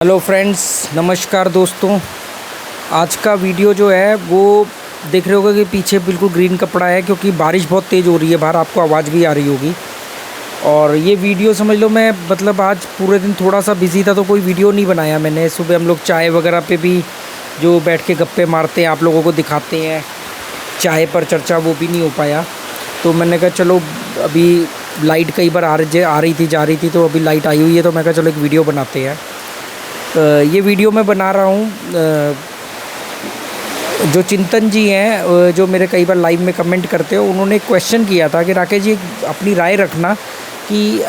Hello friends, नमस्कार दोस्तों। आज का वीडियो जो है वो देख रहे होगे कि पीछे बिल्कुल ग्रीन कपड़ा है क्योंकि बारिश बहुत तेज़ हो रही है बाहर, आपको आवाज़ भी आ रही होगी। और ये वीडियो समझ लो मैं आज पूरे दिन थोड़ा सा बिज़ी था तो कोई वीडियो नहीं बनाया मैंने। सुबह हम लोग चाय वगैरह पे भी जो बैठ के गप्पे मारते हैं, आप लोगों को दिखाते हैं चाय पर चर्चा, वो भी नहीं हो पाया। तो मैंने कहा चलो, अभी लाइट कई बार आ रही थी जा रही थी, तो अभी लाइट आई हुई है तो मैं कहा चलो एक वीडियो बनाते हैं। ये वीडियो मैं बना रहा हूँ, जो चिंतन जी हैं, जो मेरे कई बार लाइव में कमेंट करते हो, उन्होंने एक क्वेश्चन किया था कि राकेश जी अपनी राय रखना कि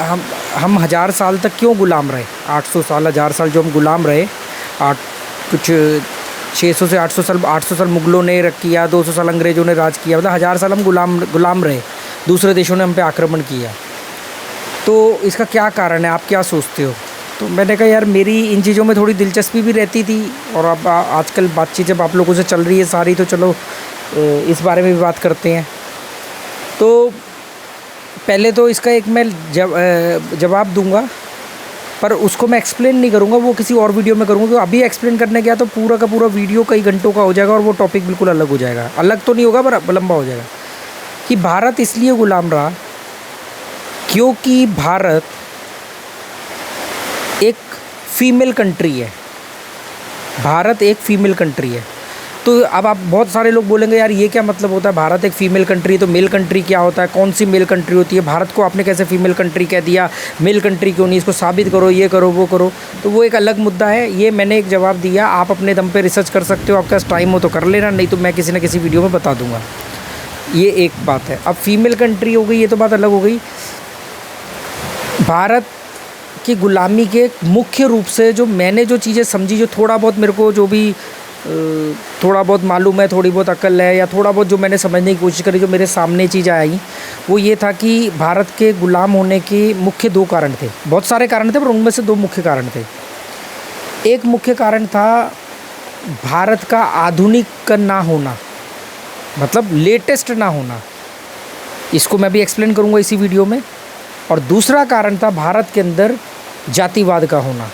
हम 1000 साल तक क्यों गुलाम रहे। 800 साल 1000 साल जो हम गुलाम रहे, कुछ 600 से 800 साल मुग़लों ने किया, 200 साल अंग्रेज़ों ने राज किया, मतलब 1000 साल हम गुलाम रहे, दूसरे देशों ने हम पे आक्रमण किया। तो इसका क्या कारण है, आप क्या सोचते हो? तो मैंने कहा यार, मेरी इन चीज़ों में थोड़ी दिलचस्पी भी रहती थी, और अब आजकल बातचीत जब आप लोगों से चल रही है सारी, तो चलो इस बारे में भी बात करते हैं। तो पहले तो इसका एक मैं जवाब दूंगा, पर उसको मैं एक्सप्लेन नहीं करूंगा, वो किसी और वीडियो में करूंगा। तो अभी एक्सप्लेन करने गया तो पूरा का पूरा वीडियो कई घंटों का हो जाएगा और वो टॉपिक बिल्कुल अलग हो जाएगा। अलग तो नहीं होगा पर लंबा हो जाएगा। कि भारत इसलिए गुलाम रहा क्योंकि भारत एक फीमेल कंट्री है। भारत एक फ़ीमेल कंट्री है। तो अब आप बहुत सारे लोग बोलेंगे यार ये क्या मतलब होता है, भारत एक फ़ीमेल कंट्री तो मेल कंट्री क्या होता है, कौन सी मेल कंट्री होती है, भारत को आपने कैसे फ़ीमेल कंट्री कह दिया, मेल कंट्री क्यों नहीं, इसको साबित करो, ये करो वो करो। तो वो एक अलग मुद्दा है, ये मैंने एक जवाब दिया। आप अपने दम पे रिसर्च कर सकते हो, आपके पास टाइम हो तो कर लेना, नहीं तो मैं किसी न किसी वीडियो में बता दूँगा। ये एक बात है। अब फीमेल कंट्री हो गई, ये तो बात अलग हो गई। भारत की ग़ुलामी के मुख्य रूप से जो मैंने जो चीज़ें समझी, जो थोड़ा बहुत मेरे को जो भी थोड़ा बहुत मालूम है, थोड़ी बहुत अक्ल है, या थोड़ा बहुत जो मैंने समझने की कोशिश करी, जो मेरे सामने चीज़ें आई, वो ये था कि भारत के ग़ुलाम होने के मुख्य 2 कारण थे। बहुत सारे कारण थे पर उनमें से 2 मुख्य कारण थे। एक मुख्य कारण था भारत का आधुनिक ना होना, मतलब लेटेस्ट ना होना। इसको मैं भी एक्सप्लेन करूँगा इसी वीडियो में। और दूसरा कारण था भारत के अंदर जातिवाद का होना।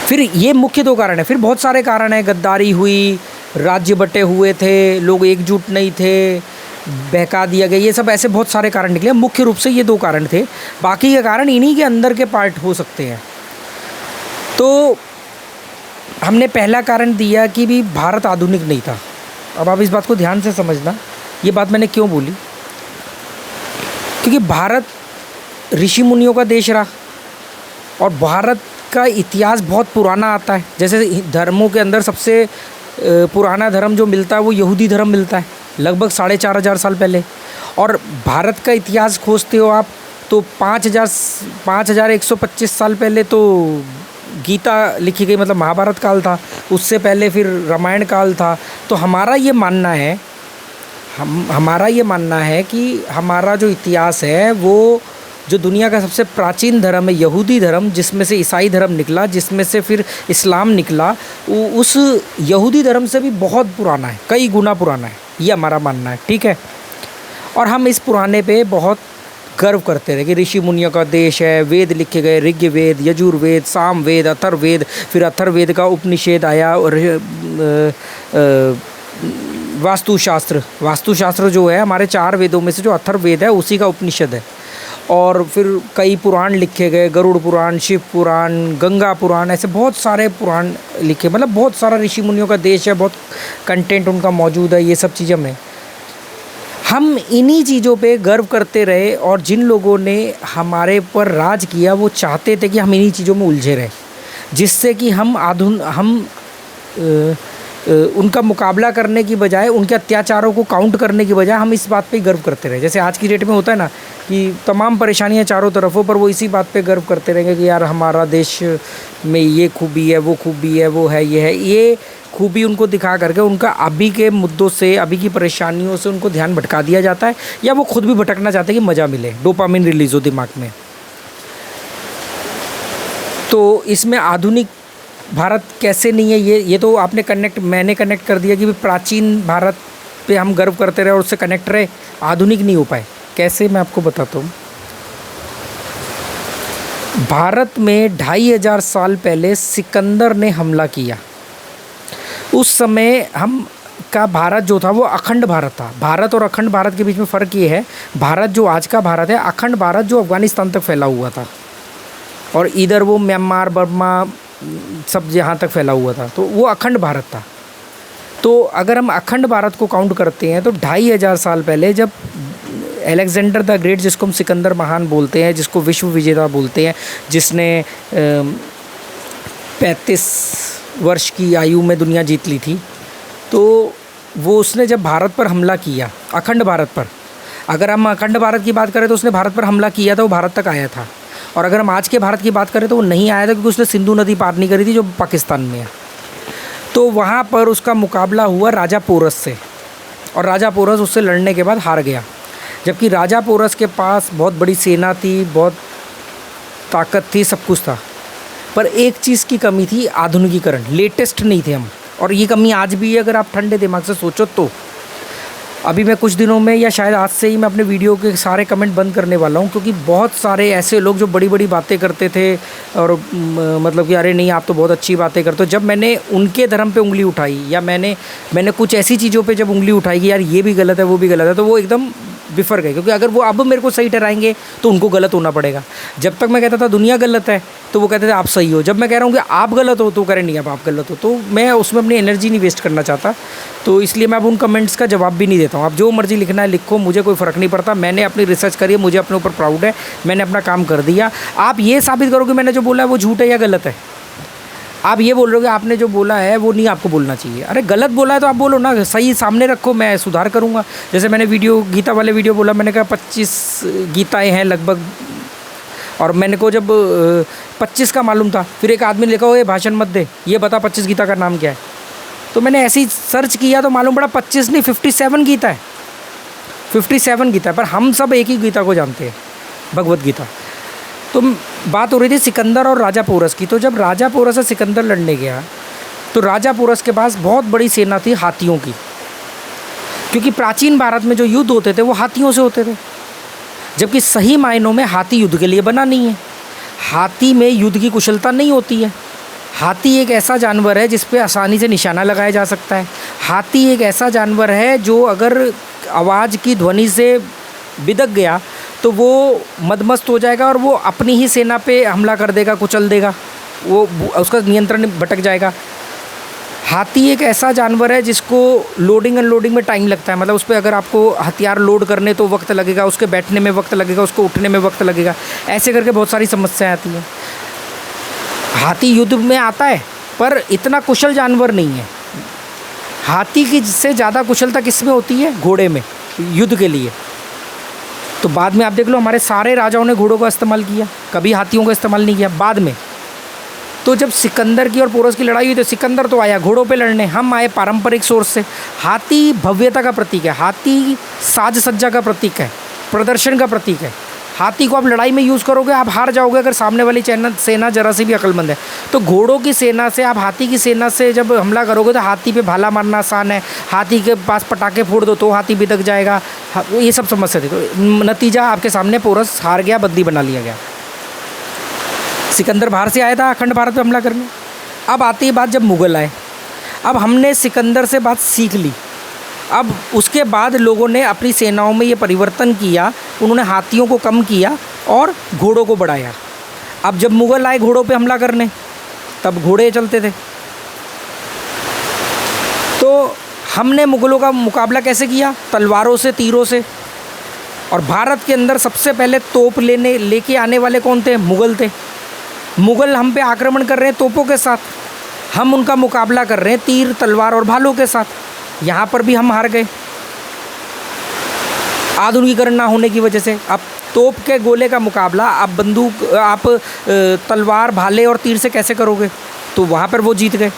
फिर ये मुख्य 2 कारण है, फिर बहुत सारे कारण हैं। गद्दारी हुई, राज्य बटे हुए थे, लोग एकजुट नहीं थे, बहका दिया गया, ये सब ऐसे बहुत सारे कारण निकले। मुख्य रूप से ये 2 कारण थे, बाकी के कारण इन्हीं के अंदर के पार्ट हो सकते हैं। तो हमने पहला कारण दिया कि भी भारत आधुनिक नहीं था। अब आप इस बात को ध्यान से समझना, ये बात मैंने क्यों बोली। क्योंकि भारत ऋषि मुनियों का देश रहा, और भारत का इतिहास बहुत पुराना आता है। जैसे धर्मों के अंदर सबसे पुराना धर्म जो मिलता है वो यहूदी धर्म मिलता है, लगभग 4500 साल पहले। और भारत का इतिहास खोजते हो आप तो 5125 साल पहले तो गीता लिखी गई, मतलब महाभारत काल था। उससे पहले फिर रामायण काल था। तो हमारा ये मानना है कि हमारा जो इतिहास है वो जो दुनिया का सबसे प्राचीन धर्म है यहूदी धर्म, जिसमें से ईसाई धर्म निकला, जिसमें से फिर इस्लाम निकला, उस यहूदी धर्म से भी बहुत पुराना है, कई गुना पुराना है। ये हमारा मानना है, ठीक है। और हम इस पुराने पे बहुत गर्व करते रहे कि ऋषि मुनियों का देश है। वेद लिखे गए, ऋग्वेद, यजुर्वेद, सामवेद, अथर्ववेद, फिर अथर्ववेद का उपनिषद आया, और वास्तुशास्त्र जो है हमारे 4 वेदों में से जो अथर्ववेद है उसी का उपनिषद है। और फिर कई पुराण लिखे गए, गरुड़ पुराण, शिव पुराण, गंगा पुराण, ऐसे बहुत सारे पुराण लिखे, मतलब बहुत सारा ऋषि मुनियों का देश है, बहुत कंटेंट उनका मौजूद है। ये सब चीज़ें हम इन्हीं चीज़ों पे गर्व करते रहे, और जिन लोगों ने हमारे पर राज किया वो चाहते थे कि हम इन्हीं चीज़ों में उलझे रहें, जिससे कि हम उनका मुकाबला करने की बजाय, उनके अत्याचारों को काउंट करने की बजाय हम इस बात पे गर्व करते रहे। जैसे आज की डेट में होता है ना कि तमाम परेशानियां चारों तरफों पर, वो इसी बात पे गर्व करते रहेंगे कि यार हमारा देश में ये खूबी है, वो खूबी है, वो है, ये है। ये खूबी उनको दिखा करके उनका अभी के मुद्दों से, अभी की परेशानियों से उनको ध्यान भटका दिया जाता है, या वो खुद भी भटकना चाहते हैं कि मज़ा मिले, डोपामिन रिलीज़ हो दिमाग में। तो इसमें आधुनिक भारत कैसे नहीं है, ये तो मैंने कनेक्ट कर दिया कि प्राचीन भारत पे हम गर्व करते रहे और उससे कनेक्ट रहे, आधुनिक नहीं हो पाए। कैसे, मैं आपको बताता हूँ। भारत में 2500 साल पहले सिकंदर ने हमला किया। उस समय हम का भारत जो था वो अखंड भारत था। भारत और अखंड भारत के बीच में फ़र्क ये है, भारत जो आज का भारत है, अखंड भारत जो अफ़गानिस्तान तक फैला हुआ था और इधर वो म्यांमार, बर्मा सब यहाँ तक फैला हुआ था, तो वो अखंड भारत था। तो अगर हम अखंड भारत को काउंट करते हैं तो 2500 साल पहले जब अलेक्जेंडर द ग्रेट, जिसको हम सिकंदर महान बोलते हैं, जिसको विश्व विजेता बोलते हैं, जिसने 35 वर्ष की आयु में दुनिया जीत ली थी, तो वो उसने जब भारत पर हमला किया, अखंड भारत पर, अगर हम अखंड भारत की बात करें तो उसने भारत पर हमला किया था, वो भारत तक आया था। और अगर हम आज के भारत की बात करें तो वो नहीं आया था, क्योंकि उसने सिंधु नदी पार नहीं करी थी जो पाकिस्तान में है। तो वहाँ पर उसका मुकाबला हुआ राजा पोरस से, और राजा पोरस उससे लड़ने के बाद हार गया। जबकि राजा पोरस के पास बहुत बड़ी सेना थी, बहुत ताकत थी, सब कुछ था, पर एक चीज़ की कमी थी, आधुनिकीकरण, लेटेस्ट नहीं थे हम। और ये कमी आज भी है, अगर आप ठंडे दिमाग से सोचो तो। अभी मैं कुछ दिनों में या शायद आज से ही मैं अपने वीडियो के सारे कमेंट बंद करने वाला हूँ, क्योंकि बहुत सारे ऐसे लोग जो बड़ी बड़ी बातें करते थे और मतलब कि अरे नहीं आप तो बहुत अच्छी बातें करते हो, जब मैंने उनके धर्म पे उंगली उठाई या मैंने कुछ ऐसी चीज़ों पे जब उंगली उठाई कि यार ये भी गलत है वो भी गलत है, तो वो एकदम बिफर गए। क्योंकि अगर वो अब मेरे को सही ठहराएंगे तो उनको गलत होना पड़ेगा। जब तक मैं कहता था दुनिया गलत है तो वो कहते थे आप सही हो। जब मैं कह रहा हूँ कि आप गलत हो तो कह रहे नहीं अब आप गलत हो। तो मैं उसमें अपनी एनर्जी नहीं वेस्ट करना चाहता, तो इसलिए मैं अब उन कमेंट्स का जवाब भी नहीं देता हूँ। आप जो मर्ज़ी लिखना है लिखो, मुझे कोई फ़र्क नहीं पड़ता। मैंने अपनी रिसर्च करी है, मुझे अपने ऊपर प्राउड है, मैंने अपना काम कर दिया। आप ये साबित करो कि मैंने जो बोला है वो झूठ है या गलत है। आप ये बोल रहे हो कि आपने जो बोला है वो नहीं आपको बोलना चाहिए। अरे गलत बोला है तो आप बोलो ना, सही सामने रखो, मैं सुधार करूँगा। जैसे मैंने गीता वाले वीडियो बोला, मैंने कहा 25 गीताएँ हैं लगभग, और मैंने को जब 25 का मालूम था, फिर एक आदमी ने लिखा हो ये भाषण मत दे, ये बता 25 गीता का नाम क्या है। तो मैंने ऐसे ही सर्च किया तो मालूम पड़ा 25 नहीं 57 गीता है, 57 गीता है। पर हम सब एक ही गीता को जानते हैं, भगवत गीता। तो बात हो रही थी सिकंदर और राजा पोरस की। तो जब राजा पोरस से सिकंदर लड़ने गया तो राजा पोरस के पास बहुत बड़ी सेना थी हाथियों की, क्योंकि प्राचीन भारत में जो युद्ध होते थे वो हाथियों से होते थे, जबकि सही मायनों में हाथी युद्ध के लिए बना नहीं है। हाथी में युद्ध की कुशलता नहीं होती है। हाथी एक ऐसा जानवर है जिस पे आसानी से निशाना लगाया जा सकता है। हाथी एक ऐसा जानवर है जो अगर आवाज़ की ध्वनि से बिदक गया तो वो मदमस्त हो जाएगा और वो अपनी ही सेना पे हमला कर देगा, कुचल देगा, वो उसका नियंत्रण भटक जाएगा। हाथी एक ऐसा जानवर है जिसको लोडिंग अनलोडिंग में टाइम लगता है। मतलब उस पर अगर आपको हथियार लोड करने तो वक्त लगेगा, उसके बैठने में वक्त लगेगा, उसको उठने में वक्त लगेगा, ऐसे करके बहुत सारी समस्याएं आती हैं। हाथी युद्ध में आता है पर इतना कुशल जानवर नहीं है। हाथी की से ज़्यादा कुशलता किस में होती है? घोड़े में, युद्ध के लिए। तो बाद में आप देख लो हमारे सारे राजाओं ने घोड़ों का इस्तेमाल किया, कभी हाथियों का इस्तेमाल नहीं किया बाद में। तो जब सिकंदर की और पोरस की लड़ाई हुई तो सिकंदर तो आया घोड़ों पे लड़ने, हम आए पारंपरिक सोर्स से। हाथी भव्यता का प्रतीक है, हाथी साज सज्जा का प्रतीक है, प्रदर्शन का प्रतीक है। हाथी को आप लड़ाई में यूज़ करोगे आप हार जाओगे अगर सामने वाली सेना जरा सी भी अक्लमंद है। तो घोड़ों की सेना से आप हाथी की सेना से जब हमला करोगे तो हाथी पे भाला मारना आसान है। हाथी के पास पटाखे फोड़ दो तो हाथी बिदक जाएगा, ये सब समस्या थी। तो नतीजा आपके सामने पोरस हार गया, बंदी बना लिया गया। सिकंदर बाहर से आया था अखंड भारत पर हमला करने। अब आती है बात जब मुग़ल आए। अब हमने सिकंदर से बात सीख ली। अब उसके बाद लोगों ने अपनी सेनाओं में ये परिवर्तन किया, उन्होंने हाथियों को कम किया और घोड़ों को बढ़ाया। अब जब मुग़ल आए घोड़ों पे हमला करने तब घोड़े चलते थे। तो हमने मुग़लों का मुकाबला कैसे किया? तलवारों से, तीरों से। और भारत के अंदर सबसे पहले तोप लेके आने वाले कौन थे? मुग़ल थे। मुग़ल हम पे आक्रमण कर रहे हैं तोपों के साथ, हम उनका मुकाबला कर रहे हैं तीर, तलवार और भालों के साथ। यहाँ पर भी हम हार गए आधुनिकीकरण ना होने की वजह से। अब तोप के गोले का मुकाबला आप बंदूक, आप तलवार, भाले और तीर से कैसे करोगे? तो वहाँ पर वो जीत गए।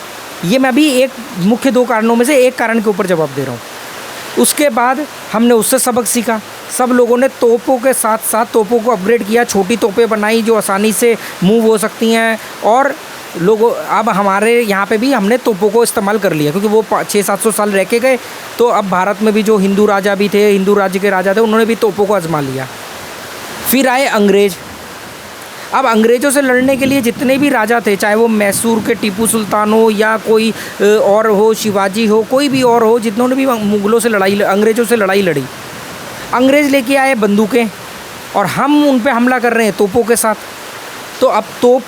ये मैं भी एक मुख्य दो कारणों में से एक कारण के ऊपर जवाब दे रहा हूँ। उसके बाद हमने उससे सबक सीखा। सब लोगों ने तोपों के साथ साथ तोपों को अपग्रेड किया, छोटी तोपें बनाई जो आसानी से मूव हो सकती हैं। और लोगों अब हमारे यहाँ पे भी हमने तोपों को इस्तेमाल कर लिया, क्योंकि वो 600-700 साल रह के गए। तो अब भारत में भी जो हिंदू राजा भी थे, हिंदू राज्य के राजा थे, उन्होंने भी तोपों को आजमा लिया। फिर आए अंग्रेज़। अब अंग्रेज़ों से लड़ने के लिए जितने भी राजा थे, चाहे वो मैसूर के टीपू सुल्तान हो या कोई और हो, शिवाजी हो, कोई भी और हो, जिन्होंने भी मुग़लों से लड़ाई, अंग्रेज़ों से लड़ाई लड़ी, अंग्रेज़ लेके आए बंदूकें और हम उन पे हमला कर रहे हैं तोपों के साथ। तो अब तोप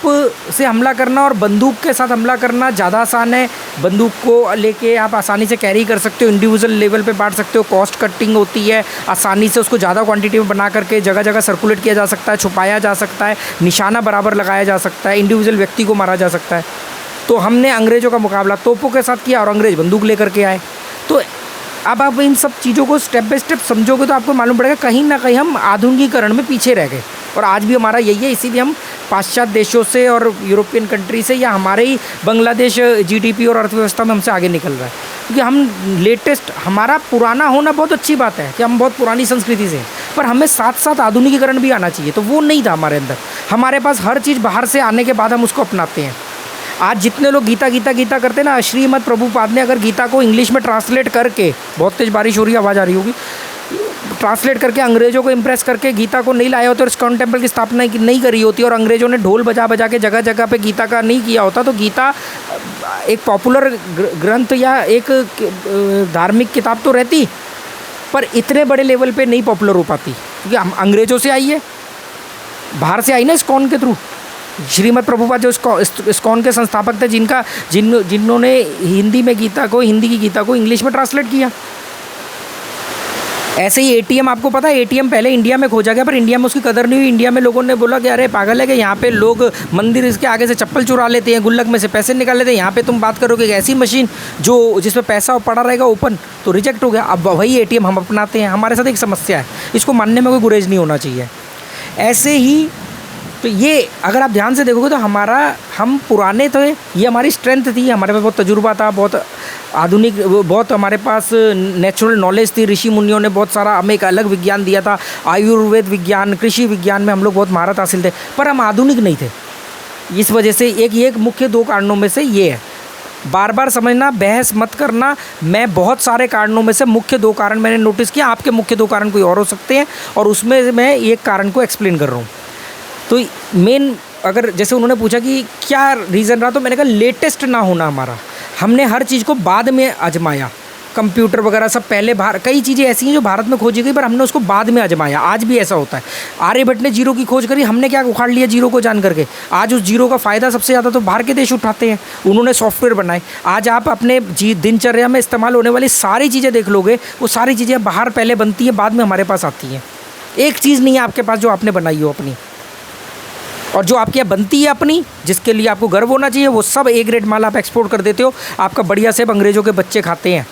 से हमला करना और बंदूक के साथ हमला करना ज़्यादा आसान है। बंदूक को लेके आप आसानी से कैरी कर सकते हो, इंडिविजुअल लेवल पे बांट सकते हो, कॉस्ट कटिंग होती है, आसानी से उसको ज़्यादा क्वांटिटी में बना करके जगह जगह सर्कुलेट किया जा सकता है, छुपाया जा सकता है, निशाना बराबर लगाया जा सकता है, इंडिविजुअल व्यक्ति को मारा जा सकता है। तो हमने अंग्रेज़ों का मुकाबला तोपों के साथ किया और अंग्रेज़ बंदूक लेकर के आए। तो अब आप इन सब चीज़ों को स्टेप बाय स्टेप समझोगे तो आपको मालूम पड़ेगा कहीं ना कहीं हम आधुनिकीकरण में पीछे रह गए, और आज भी हमारा यही है। इसीलिए हम पाश्चात्य देशों से और यूरोपियन कंट्री से, या हमारे ही बांग्लादेश जीडीपी और अर्थव्यवस्था में हमसे आगे निकल रहा है, क्योंकि हम लेटेस्ट, हमारा पुराना होना बहुत अच्छी बात है कि हम बहुत पुरानी संस्कृति से हैं, पर हमें साथ साथ आधुनिकीकरण भी आना चाहिए। तो वो नहीं था हमारे अंदर। हमारे पास हर चीज़ बाहर से आने के बाद हम उसको अपनाते हैं। आज जितने लोग गीता गीता गीता करते हैं ना, श्रीमद् प्रभुपाद ने अगर गीता को इंग्लिश में ट्रांसलेट करके, बहुत तेज़ बारिश हो रही है, आवाज़ आ रही होगी, ट्रांसलेट करके अंग्रेज़ों को इम्प्रेस करके गीता को नहीं लाए होते और इस्कॉन टेम्पल की स्थापना नहीं करी होती, और अंग्रेज़ों ने ढोल बजा बजा के जगह जगह पे गीता का नहीं किया होता, तो गीता एक पॉपुलर ग्रंथ या एक धार्मिक किताब तो रहती, पर इतने बड़े लेवल पे नहीं पॉपुलर हो पाती, क्योंकि हम अंग्रेज़ों से आई है, बाहर से आई ना इस्कॉन के थ्रू। श्रीमद् प्रभुपाद जो इस्कॉन के संस्थापक थे, जिन्होंने हिंदी की गीता को इंग्लिश में ट्रांसलेट किया। ऐसे ही एटीएम, आपको पता है एटीएम पहले इंडिया में खोजा गया, पर इंडिया में उसकी कदर नहीं हुई। इंडिया में लोगों ने बोला कि अरे पागल है कि यहाँ पे लोग मंदिर इसके आगे से चप्पल चुरा लेते हैं, गुल्लक में से पैसे निकाल लेते हैं, यहाँ पे तुम बात करोगे कि ऐसी मशीन जो जिसमें पैसा पड़ा रहेगा ओपन, तो रिजेक्ट हो गया। अब वही एटीएम हम अपनाते हैं। हमारे साथ एक समस्या है, इसको मानने में कोई गुरेज नहीं होना चाहिए। ऐसे ही तो ये अगर आप ध्यान से देखोगे तो हम पुराने थे, ये हमारी स्ट्रेंथ थी, हमारे पास बहुत तजुर्बा था, बहुत आधुनिक, बहुत हमारे पास नेचुरल नॉलेज थी। ऋषि मुनियों ने बहुत सारा हमें एक अलग विज्ञान दिया था, आयुर्वेद विज्ञान, कृषि विज्ञान में हम लोग बहुत महारत हासिल थे, पर हम आधुनिक नहीं थे। इस वजह से एक मुख्य 2 कारणों में से ये है। बार बार समझना, बहस मत करना। मैं बहुत सारे कारणों में से मुख्य 2 कारण मैंने नोटिस किया, आपके मुख्य 2 कारण कोई और हो सकते हैं, और उसमें मैं एक कारण को एक्सप्लेन कर रहा हूँ। तो मेन, अगर जैसे उन्होंने पूछा कि क्या रीज़न रहा, तो मैंने कहा लेटेस्ट ना होना हमारा। हमने हर चीज़ को बाद में आजमाया, कंप्यूटर वगैरह सब पहले कई चीज़ें ऐसी हैं जो भारत में खोजी गई, पर हमने उसको बाद में आजमाया। आज भी ऐसा होता है। आर्यभट्ट ने जीरो की खोज करी, हमने क्या उखाड़ लिया जीरो को जान करके। आज उस जीरो का फ़ायदा सबसे ज़्यादा तो बाहर के देश उठाते हैं। उन्होंने सॉफ्टवेयर बनाए। आज आप अपने दिनचर्या में इस्तेमाल होने वाली सारी चीज़ें देख लोगे, वो सारी चीज़ें बाहर पहले बनती है, बाद में हमारे पास आती हैं। एक चीज़ नहीं है आपके पास जो आपने बनाई हो अपनी, और जो आपके यहाँ बनती है अपनी, जिसके लिए आपको गर्व होना चाहिए, वो सब A ग्रेड माल आप एक्सपोर्ट कर देते हो। आपका बढ़िया सेब अंग्रेज़ों के बच्चे खाते हैं।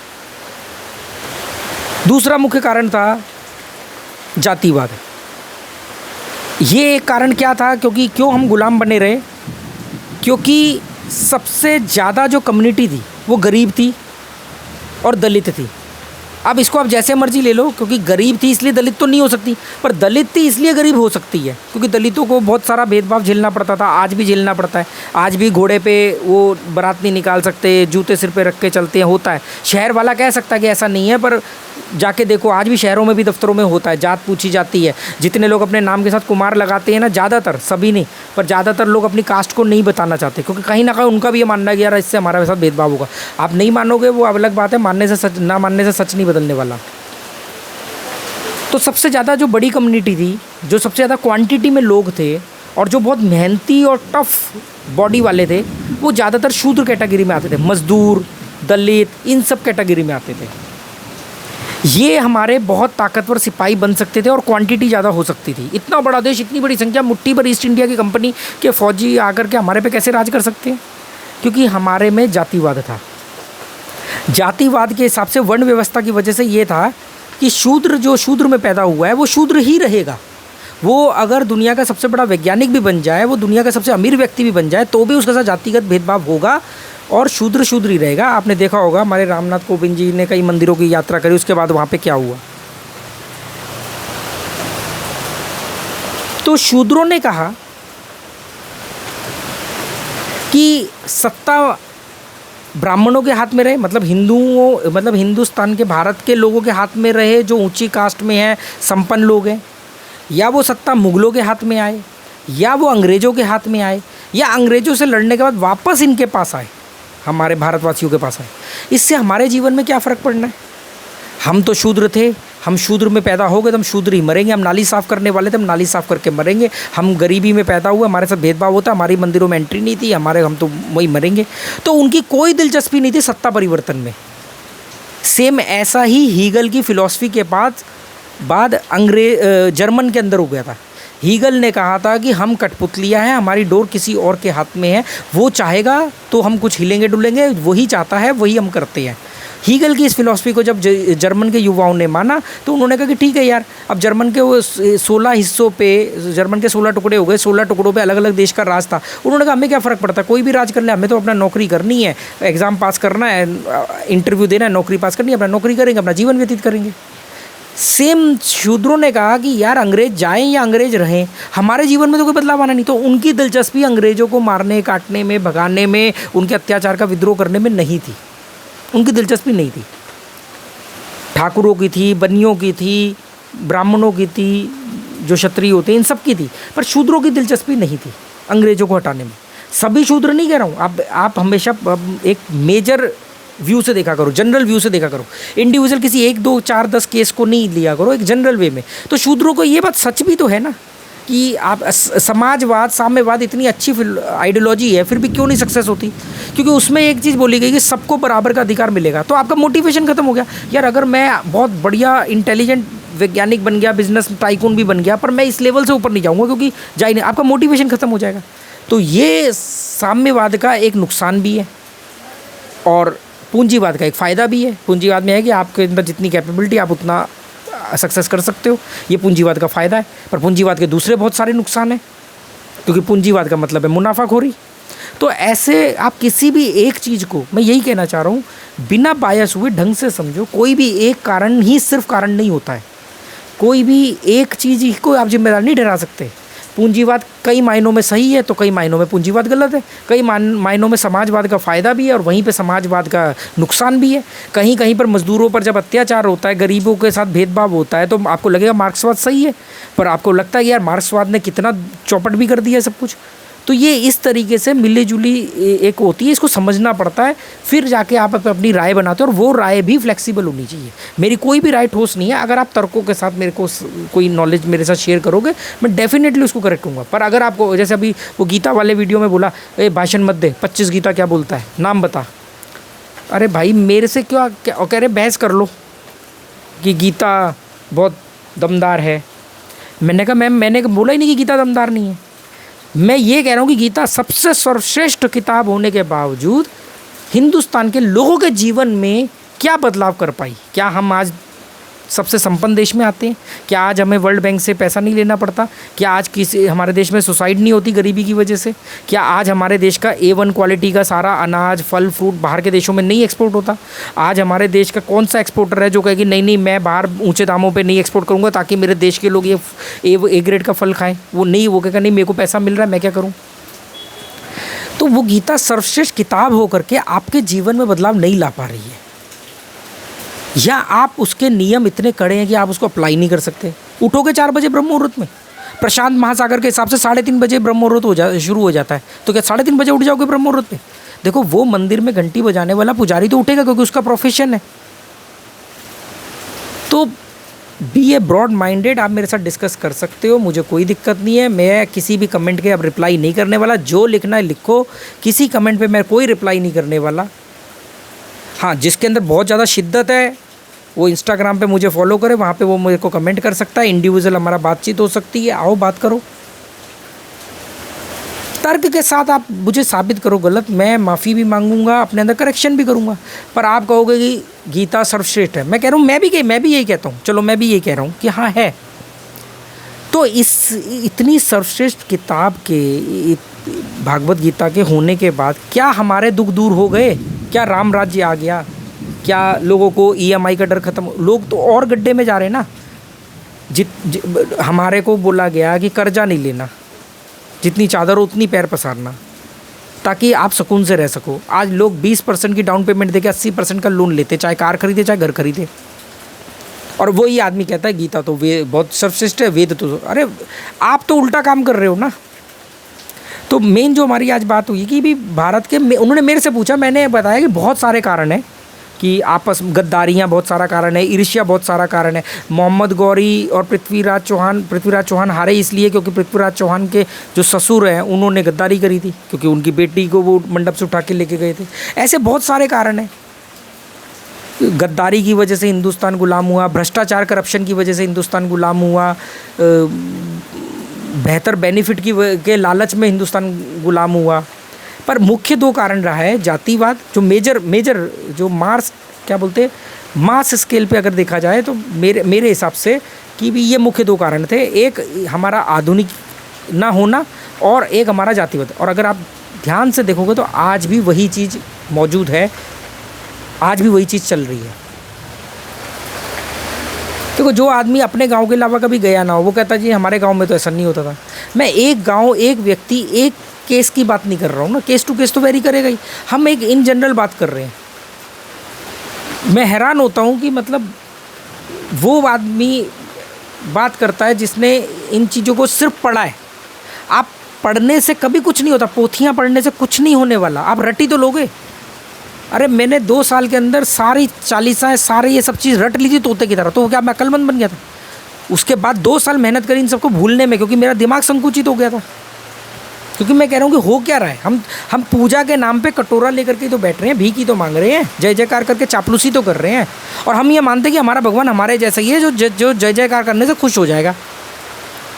दूसरा मुख्य कारण था जातिवाद। ये एक कारण क्या था, क्यों हम गुलाम बने रहे? क्योंकि सबसे ज़्यादा जो कम्युनिटी थी वो गरीब थी और दलित थी। अब इसको आप जैसे मर्जी ले लो, क्योंकि गरीब थी इसलिए दलित तो नहीं हो सकती, पर दलित थी इसलिए गरीब हो सकती है, क्योंकि दलितों को बहुत सारा भेदभाव झेलना पड़ता था, आज भी झेलना पड़ता है। आज भी घोड़े पे वो बारात नहीं निकाल सकते, जूते सिर पे रख के चलते हैं, होता है। शहर वाला कह सकता है कि ऐसा नहीं है, पर जाके देखो आज भी शहरों में भी दफ्तरों में होता है, जात पूछी जाती है। जितने लोग अपने नाम के साथ कुमार लगाते हैं ना, ज़्यादातर, सभी नहीं, पर ज़्यादातर लोग अपनी कास्ट को नहीं बताना चाहते, क्योंकि कहीं ना कहीं उनका भी ये मानना है कि यार इससे हमारे साथ भेदभाव होगा। आप नहीं मानोगे वो अलग बात है, मानने से सच, ना मानने से सच नहीं बदलने वाला। तो सबसे ज़्यादा जो बड़ी कम्युनिटी थी, जो सबसे ज़्यादा क्वांटिटी में लोग थे और जो बहुत मेहनती और टफ बॉडी वाले थे, वो ज़्यादातर शूद्र कैटेगरी में आते थे। मजदूर, दलित, इन सब कैटेगरी में आते थे। ये हमारे बहुत ताकतवर सिपाही बन सकते थे और क्वांटिटी ज़्यादा हो सकती थी। इतना बड़ा देश, इतनी बड़ी संख्या, मुट्ठी भर ईस्ट इंडिया की कंपनी के फौजी आकर के हमारे पे कैसे राज कर सकते हैं? क्योंकि हमारे में जातिवाद था। जातिवाद के हिसाब से वर्ण व्यवस्था की वजह से ये था कि शूद्र जो शूद्र में पैदा हुआ है वो शूद्र ही रहेगा। वो अगर दुनिया का सबसे बड़ा वैज्ञानिक भी बन जाए, वो दुनिया का सबसे अमीर व्यक्ति भी बन जाए, तो भी उसके साथ जातिगत भेदभाव होगा और शूद्र शूद्र ही रहेगा। आपने देखा होगा हमारे रामनाथ कोविंद जी ने कई मंदिरों की यात्रा करी, उसके बाद वहाँ पे क्या हुआ। तो शूद्रों ने कहा कि सत्ता ब्राह्मणों के हाथ में रहे, मतलब हिंदुओं, मतलब हिंदुस्तान के, भारत के लोगों के हाथ में रहे, जो ऊंची कास्ट में हैं, संपन्न लोग हैं, या वो सत्ता मुगलों के हाथ में आए, या वो अंग्रेज़ों के हाथ में आए, या अंग्रेज़ों से लड़ने के बाद वापस इनके पास आए, हमारे भारतवासियों के पास आए। इससे हमारे जीवन में क्या फ़र्क पड़ना है? हम तो शूद्र थे, हम शूद्र में पैदा हो गए तो हम शूद्र ही मरेंगे। हम नाली साफ़ करने वाले थे, हम नाली साफ़ करके मरेंगे। हम गरीबी में पैदा हुए, हमारे साथ भेदभाव होता, हमारी मंदिरों में एंट्री नहीं थी, हम तो वही मरेंगे। तो उनकी कोई दिलचस्पी नहीं थी सत्ता परिवर्तन में। सेम ऐसा ही हीगल की फ़िलॉसफी के बाद जर्मन के अंदर हो गया था। हीगल ने कहा था कि हम कठपुतलियाँ हैं, हमारी डोर किसी और के हाथ में है, वो चाहेगा तो हम कुछ हिलेंगे डुलेंगे, वही चाहता है वही हम करते हैं। हीगल की इस फिलॉसफी को जब जर्मन के युवाओं ने माना तो उन्होंने कहा कि ठीक है यार, अब जर्मन के वो 16 हिस्सों पे, जर्मन के 16 टुकड़े हो गए, 16 टुकड़ों पे अलग अलग देश का राज था। उन्होंने कहा हमें क्या फ़र्क पड़ता, कोई भी राज कर ले, हमें तो अपना नौकरी करनी है, एग्ज़ाम पास करना है, इंटरव्यू देना है, नौकरी पास करनी है, अपना नौकरी करेंगे, अपना जीवन व्यतीत करेंगे। सेम शूद्रों ने कहा कि यार अंग्रेज़ जाएं या अंग्रेज़ रहें, हमारे जीवन में तो कोई बदलाव आना नहीं। तो उनकी दिलचस्पी अंग्रेज़ों को मारने, काटने में, भगाने में, उनके अत्याचार का विद्रोह करने में नहीं थी, उनकी दिलचस्पी नहीं थी। ठाकुरों की थी, बनियों की थी, ब्राह्मणों की थी, जो क्षत्रिय होते हैं इन सब की थी, पर शूद्रों की दिलचस्पी नहीं थी अंग्रेज़ों को हटाने में। सभी शूद्र नहीं कह रहा हूँ, आप हमेशा एक मेजर व्यू से देखा करो, जनरल व्यू से देखा करो, इंडिविजुअल किसी 1 2 4 10 केस को नहीं लिया करो, एक जनरल वे में। तो शूद्रों को ये बात सच भी तो है ना कि आप समाजवाद, साम्यवाद इतनी अच्छी आइडियोलॉजी है, फिर भी क्यों नहीं सक्सेस होती? क्योंकि उसमें एक चीज़ बोली गई कि सबको बराबर का अधिकार मिलेगा। तो आपका मोटिवेशन खत्म हो गया। यार अगर मैं बहुत बढ़िया इंटेलिजेंट वैज्ञानिक बन गया, बिजनेस टाइकून भी बन गया, पर मैं इस लेवल से ऊपर नहीं जाऊँगा क्योंकि जा ही नहीं, आपका मोटिवेशन खत्म हो जाएगा। तो ये साम्यवाद का एक नुकसान भी है और पूंजीवाद का एक फ़ायदा भी है। पूंजीवाद में है कि आपके अंदर जितनी कैपेबिलिटी, आप उतना सक्सेस कर सकते हो, ये पूंजीवाद का फ़ायदा है। पर पूंजीवाद के दूसरे बहुत सारे नुकसान हैं, क्योंकि पूंजीवाद का मतलब है मुनाफाखोरी। तो ऐसे आप किसी भी एक चीज़ को, मैं यही कहना चाह रहा हूँ, बिना बायस हुए ढंग से समझो। कोई भी एक कारण ही सिर्फ कारण नहीं होता है, कोई भी एक चीज़ ही को आप जिम्मेदार नहीं ठहरा सकते। पूंजीवाद कई मायनों में सही है तो कई मायनों में पूंजीवाद गलत है, कई मायनों में समाजवाद का फ़ायदा भी है और वहीं पे समाजवाद का नुकसान भी है। कहीं कहीं पर मज़दूरों पर जब अत्याचार होता है, गरीबों के साथ भेदभाव होता है, तो आपको लगेगा मार्क्सवाद सही है, पर आपको लगता है कि यार मार्क्सवाद ने कितना चौपट भी कर दिया है सब कुछ। तो ये इस तरीके से मिली जुली एक होती है, इसको समझना पड़ता है, फिर जाके आप अपनी राय बनाते हो, और वो राय भी फ्लेक्सिबल होनी चाहिए। मेरी कोई भी राय ठोस नहीं है, अगर आप तर्कों के साथ मेरे को कोई नॉलेज मेरे साथ शेयर करोगे, मैं डेफिनेटली उसको करेक्ट करूँगा। पर अगर आपको, जैसे अभी वो गीता वाले वीडियो में बोला, भाषण मत दे, 25 गीता क्या बोलता है, नाम बता। अरे भाई मेरे से क्या कह रहे, बहस कर लो कि गीता बहुत दमदार है। मैंने कहा मैम, मैंने बोला ही नहीं कि गीता दमदार नहीं है। मैं ये कह रहा हूँ कि गीता सबसे सर्वश्रेष्ठ किताब होने के बावजूद हिंदुस्तान के लोगों के जीवन में क्या बदलाव कर पाई। क्या हम आज सबसे संपन्न देश में आते हैं? क्या आज हमें वर्ल्ड बैंक से पैसा नहीं लेना पड़ता? क्या आज किसी हमारे देश में सुसाइड नहीं होती गरीबी की वजह से? क्या आज हमारे देश का A1 क्वालिटी का सारा अनाज, फल, फ्रूट बाहर के देशों में नहीं एक्सपोर्ट होता? आज हमारे देश का कौन सा एक्सपोर्टर है जो कहे कि नहीं नहीं, मैं बाहर ऊँचे दामों पर नहीं एक्सपोर्ट करूँगा ताकि मेरे देश के लोग ये A ग्रेड का फल खाएँ? वो नहीं, वो कहेगा नहीं, मेरे को पैसा मिल रहा है, मैं क्या करूँ? तो वो गीता सर्वश्रेष्ठ किताब होकर के आपके जीवन में बदलाव नहीं ला पा रही है, या आप उसके नियम इतने कड़े हैं कि आप उसको अप्लाई नहीं कर सकते। उठोगे 4 बजे ब्रह्म मुहूर्त में, प्रशांत महासागर के हिसाब से 3:30 बजे ब्रह्म मुहूर्त शुरू हो जाता है, तो क्या 3:30 बजे उठ जाओगे ब्रह्म मुहूर्त में? देखो, वो मंदिर में घंटी बजाने वाला पुजारी तो उठेगा क्योंकि उसका प्रोफेशन है। तो बी ए ब्रॉड माइंडेड, आप मेरे साथ डिस्कस कर सकते हो, मुझे कोई दिक्कत नहीं है। मैं किसी भी कमेंट के अब रिप्लाई नहीं करने वाला, जो लिखना है लिखो, किसी कमेंट पे मैं कोई रिप्लाई नहीं करने वाला। हाँ, जिसके अंदर बहुत ज़्यादा शिद्दत है वो इंस्टाग्राम पे मुझे फॉलो करे, वहाँ पे वो मुझे को कमेंट कर सकता है, इंडिविजुअल हमारा बातचीत हो सकती है, आओ बात करो। तर्क के साथ आप मुझे साबित करो गलत, मैं माफ़ी भी मांगूंगा, अपने अंदर करेक्शन भी करूंगा। पर आप कहोगे कि गीता सर्वश्रेष्ठ है, मैं कह रहा हूँ, मैं भी यही कहता हूँ, चलो मैं भी यही कह रहा हूँ कि हाँ है। तो इस इतनी सर्वश्रेष्ठ किताब के, भागवत गीता के होने के बाद क्या हमारे दुख दूर हो गए? क्या राम राज्य आ गया? क्या लोगों को EMI का डर खत्म? लोग तो और गड्ढे में जा रहे हैं ना। हमारे को बोला गया कि कर्जा नहीं लेना, जितनी चादर हो उतनी पैर पसारना, ताकि आप सुकून से रह सको। आज लोग 20% की डाउन पेमेंट देके 80% का लोन लेते, चाहे कार खरीदे चाहे घर खरीदे, और वही आदमी कहता है गीता तो वे बहुत सर्वश्रेष्ठ है, वेद तो। अरे आप तो उल्टा काम कर रहे हो ना। तो मेन जो हमारी आज बात हुई कि भी भारत के उन्होंने मेरे से पूछा, मैंने बताया कि बहुत सारे कारण हैं कि आपस गद्दारियाँ बहुत सारा कारण है, ईर्ष्या बहुत सारा कारण है। मोहम्मद गौरी और पृथ्वीराज चौहान हारे इसलिए क्योंकि पृथ्वीराज चौहान के जो ससुर हैं उन्होंने गद्दारी करी थी, क्योंकि उनकी बेटी को वो मंडप से उठा के लेके गए थे। ऐसे बहुत सारे कारण हैं। गद्दारी की वजह से हिंदुस्तान गुलाम हुआ, भ्रष्टाचार करप्शन की वजह से हिंदुस्तान गुलाम हुआ, बेहतर बेनिफिट के लालच में हिंदुस्तान गुलाम हुआ। पर मुख्य दो कारण रहा है जातिवाद, जो मेजर जो मास स्केल पे अगर देखा जाए तो मेरे हिसाब से कि भी ये मुख्य दो कारण थे। एक हमारा आधुनिक ना होना और एक हमारा जातिवाद। और अगर आप ध्यान से देखोगे तो आज भी वही चीज़ मौजूद है, आज भी वही चीज़ चल रही है। देखो, जो आदमी अपने गांव के अलावा कभी गया ना हो वो कहता जी हमारे गांव में तो ऐसा नहीं होता था। मैं एक गांव, एक व्यक्ति, एक केस की बात नहीं कर रहा हूँ ना, केस टू केस तो वेरी करेगा ही। हम एक इन जनरल बात कर रहे हैं। मैं हैरान होता हूँ कि मतलब वो आदमी बात करता है जिसने इन चीज़ों को सिर्फ पढ़ा है। आप पढ़ने से कभी कुछ नहीं होता, पोथियाँ पढ़ने से कुछ नहीं होने वाला। आप रटी तो लोगे। अरे मैंने 2 साल के अंदर सारी चालीसाएँ सारे ये सब चीज़ रट ली थी तोते की तरह। तो क्या मैं अक्लमंद बन गया था? उसके बाद 2 साल मेहनत करी इन सबको भूलने में, क्योंकि मेरा दिमाग संकुचित हो गया था। क्योंकि मैं कह रहा हूँ कि हो क्या रहा है, हम पूजा के नाम पे कटोरा लेकर के तो बैठ रहे हैं, भीख ही तो मांग रहे हैं, जय जयकार करके चापलूसी तो कर रहे हैं। और हम ये मानते हैं कि हमारा भगवान हमारे जैसा ही है जो जय जयकार करने से खुश हो जाएगा।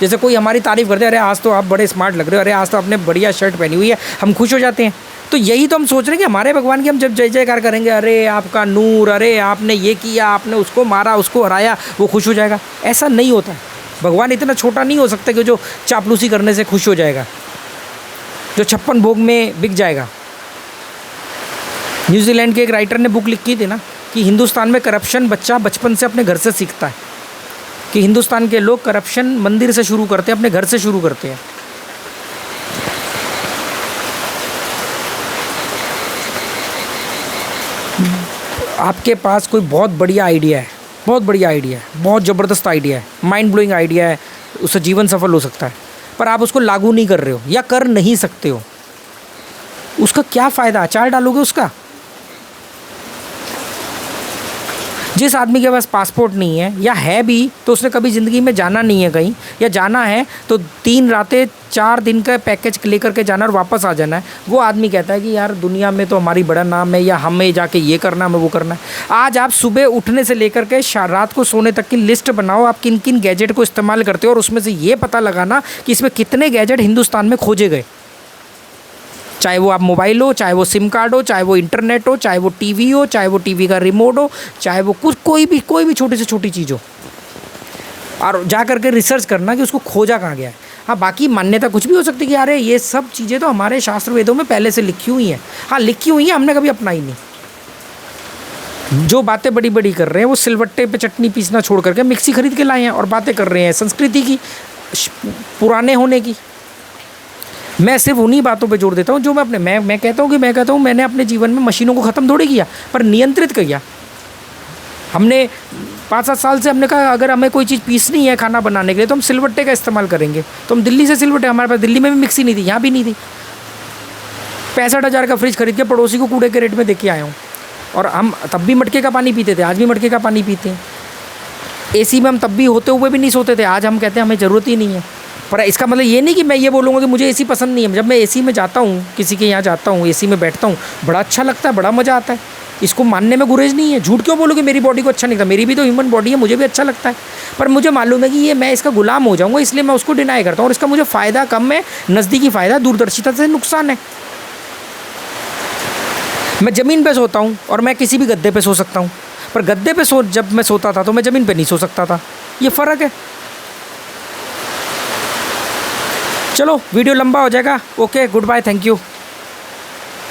जैसे कोई हमारी तारीफ़ करते हैं, अरे आज तो आप बड़े स्मार्ट लग रहे हो, अरे आज तो आपने बढ़िया शर्ट पहनी हुई है, हम खुश हो जाते हैं। तो यही तो हम सोच रहे हैं कि हमारे भगवान की हम जब जय जयकार करेंगे, अरे आपका नूर, अरे आपने ये किया, आपने उसको मारा, उसको हराया, वो खुश हो जाएगा। ऐसा नहीं होता है। भगवान इतना छोटा नहीं हो सकता कि जो चापलूसी करने से खुश हो जाएगा, जो 56 भोग में बिक जाएगा। न्यूजीलैंड के एक राइटर ने बुक लिखी थी ना कि हिंदुस्तान में करप्शन बच्चा बचपन से अपने घर से सीखता है, कि हिंदुस्तान के लोग करप्शन मंदिर से शुरू करते हैं, अपने घर से शुरू करते हैं। आपके पास कोई बहुत बढ़िया आइडिया है, बहुत बढ़िया आइडिया है, बहुत ज़बरदस्त आइडिया है, माइंड ब्लोइंग आइडिया है, उससे जीवन सफल हो सकता है, पर आप उसको लागू नहीं कर रहे हो या कर नहीं सकते हो। उसका क्या फ़ायदा? अचार डालोगे उसका? जिस आदमी के पास पासपोर्ट नहीं है या है भी तो उसने कभी ज़िंदगी में जाना नहीं है कहीं, या जाना है तो 3 रातें 4 दिन का पैकेज लेकर के जाना और वापस आ जाना है, वो आदमी कहता है कि यार दुनिया में तो हमारी बड़ा नाम है, या हमें जाके ये करना, हमें वो करना है। आज आप सुबह उठने से लेकर के रात को सोने तक की लिस्ट बनाओ, आप किन किन गैजेट को इस्तेमाल करते हो, और उसमें से ये पता लगाना कि इसमें कितने गैजेट हिंदुस्तान में खोजे गए। चाहे वो आप मोबाइल हो, चाहे वो सिम कार्ड हो, चाहे वो इंटरनेट हो, चाहे वो टीवी हो, चाहे वो टीवी का रिमोट हो, चाहे वो कोई भी छोटी से छोटी चीज़ हो, और जा करके रिसर्च करना कि उसको खोजा कहाँ गया है। हाँ, बाकी मान्यता कुछ भी हो सकती है कि अरे ये सब चीज़ें तो हमारे शास्त्र वेदों में पहले से लिखी हुई हैं। हाँ, लिखी हुई हैं, हमने कभी अपनाई नहीं। जो बातें बड़ी बड़ी कर रहे हैं वो सिलवट्टे पे चटनी पीसना छोड़ करके मिक्सी खरीद के लाए हैं और बातें कर रहे हैं संस्कृति की, पुराने होने की। मैं सिर्फ उन्हीं बातों पे जोर देता हूँ जो मैं कहता हूँ मैंने अपने जीवन में मशीनों को ख़त्म थोड़ी किया, पर नियंत्रित किया। हमने 5-7 साल से हमने कहा अगर हमें कोई चीज़ पीसनी है खाना बनाने के लिए तो हम सिलवट्टे का इस्तेमाल करेंगे। तो हम दिल्ली से सिलवट्टे, हमारे पास दिल्ली में भी मिक्सी नहीं थी, यहाँ भी नहीं थी। 65,000 का फ्रिज खरीद के पड़ोसी को कूड़े के रेट में दे के आया हूँ। और हम तब भी मटके का पानी पीते थे, आज भी मटके का पानी पीते हैं। एसी में हम तब भी होते हुए भी नहीं सोते थे, आज हम कहते हैं हमें ज़रूरत ही नहीं है। पर इसका मतलब ये नहीं कि मैं ये बोलूँगा कि मुझे एसी पसंद नहीं है। जब मैं एसी में जाता हूँ, किसी के यहाँ जाता हूँ, एसी में बैठता हूँ, बड़ा अच्छा लगता है, बड़ा मज़ा आता है। इसको मानने में गुरेज नहीं है। झूठ क्यों बोलूँ कि मेरी बॉडी को अच्छा नहीं लगता? मेरी भी तो ह्यूमन बॉडी है, मुझे भी अच्छा लगता है। पर मुझे मालूम है कि ये मैं इसका गुलाम हो जाऊँगा, इसलिए मैं उसको डिनाई करता हूँ। और इसका मुझे फ़ायदा कम है, नज़दीकी फ़ायदा, दूरदर्शिता से नुकसान है। मैं ज़मीन पे सोता हूँ और मैं किसी भी गद्दे पे सो सकता हूँ, पर गद्दे पे जब मैं सोता था तो मैं ज़मीन पे नहीं सो सकता था। ये फ़र्क है। चलो, वीडियो लंबा हो जाएगा। Okay, good bye, thank you.